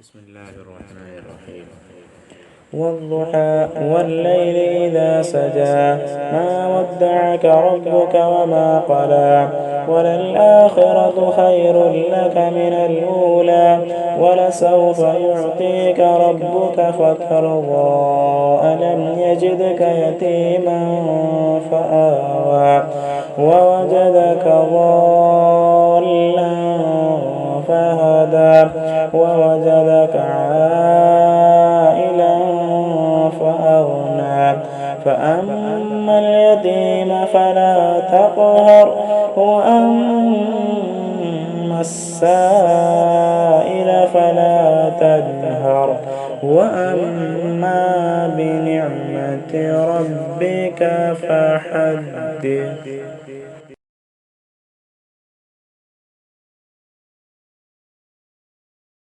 بسم الله الرحمن الرحيم. والضحى والليل إذا سجى ما ودعك ربك وما قلى وللآخرة خير لك من الأولى ولسوف يعطيك ربك فترضى ألم يجدك يتيما فآوى ووجدك ضالا فهدى ووجدك عائلا فأغنى فأما اليتيم فلا تقهر وأما السائل فلا تنهر وأما بنعمة ربك فحدث.